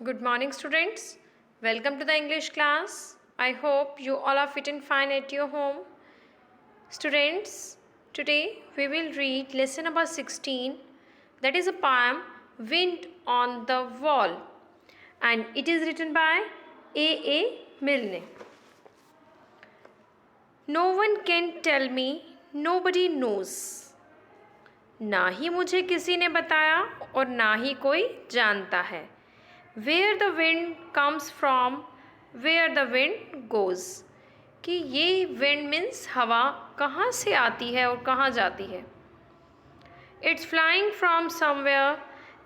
Good morning, students. Welcome to the English class. I hope you all are fit and fine at your home. Students, today we will read lesson number 16, that is a poem, Wind on the Wall, and it is written by A. Milne. No one can tell me, nobody knows. ना ही मुझे किसी ने बताया और ना ही कोई जानता है. Where the wind comes from, where the wind goes. कि ये wind means हवा कहाँ से आती है और कहाँ जाती है. It's flying from somewhere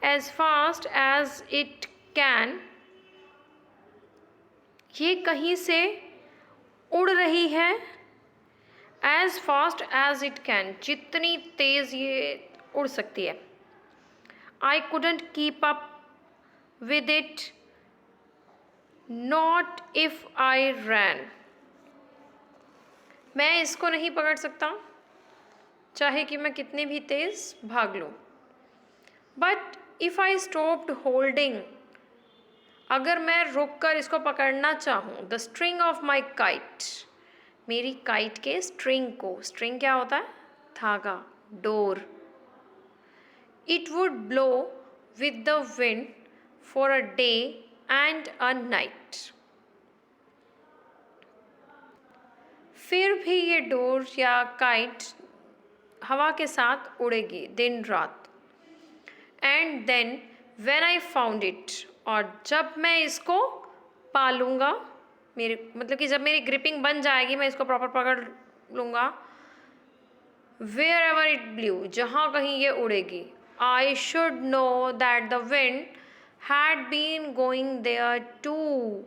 as fast as it can. ये कहीं से उड़ रही है. As fast as it can, जितनी तेज ये उड़ सकती है. I couldn't keep up with it, not if I ran. मैं इसको नहीं पकड़ सकता चाहे कि मैं कितने भी तेज भाग लूं. But if I stopped holding, अगर मैं रुक कर इसको पकड़ना चाहूँ, the string of my kite, मेरी काइट के स्ट्रिंग को, स्ट्रिंग क्या होता है? धागा, door. It would blow with the wind for a day and a night. फिर भी ये डोर या काइट हवा के साथ उड़ेगी दिन रात. And then when I found it, और जब मैं इसको पालूंगा, मेरे मतलब कि जब मेरी ग्रिपिंग बन जाएगी, मैं इसको प्रॉपर पकड़ लूँगा. Wherever it blew, जहाँ कहीं ये उड़ेगी, I should know that the wind had been going there too.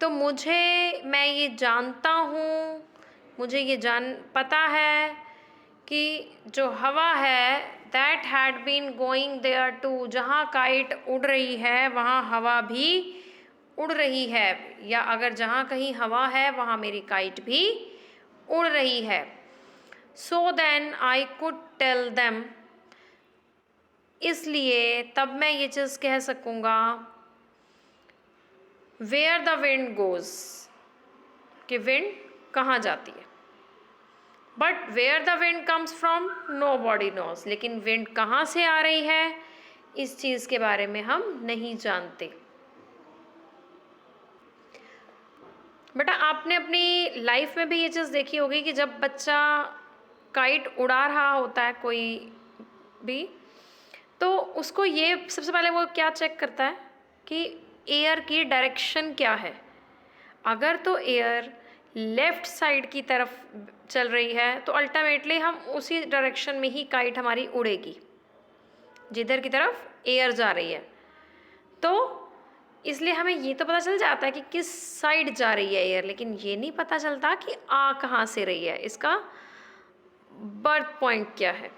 तो मैं ये जानता हूँ, मुझे ये पता है कि जो हवा है, that had been going there too, जहाँ काइट उड़ रही है वहाँ हवा भी उड़ रही है, या अगर जहाँ कहीं हवा है वहाँ मेरी काइट भी उड़ रही है. So then I could tell them, इसलिए तब मैं ये चीज़ कह सकूँगा, where the wind goes, कि विंड कहाँ जाती है. But where the wind comes from, nobody knows. लेकिन विंड कहाँ से आ रही है, इस चीज़ के बारे में हम नहीं जानते. बेटा, आपने अपनी लाइफ में भी ये चीज़ देखी होगी कि जब बच्चा काइट उड़ा रहा होता है कोई भी, तो उसको ये सबसे पहले वो क्या चेक करता है कि एयर की डायरेक्शन क्या है. अगर तो एयर लेफ़्ट साइड की तरफ चल रही है तो अल्टीमेटली हम उसी डायरेक्शन में ही काइट हमारी उड़ेगी जिधर की तरफ एयर जा रही है. तो इसलिए हमें ये तो पता चल जाता है कि किस साइड जा रही है एयर, लेकिन ये नहीं पता चलता कि आ कहाँ से रही है, इसका बर्थ पॉइंट क्या है.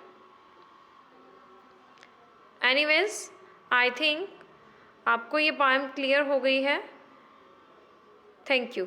एनीवेज, आई थिंक आपको ये पोएम क्लियर हो गई है. Thank you.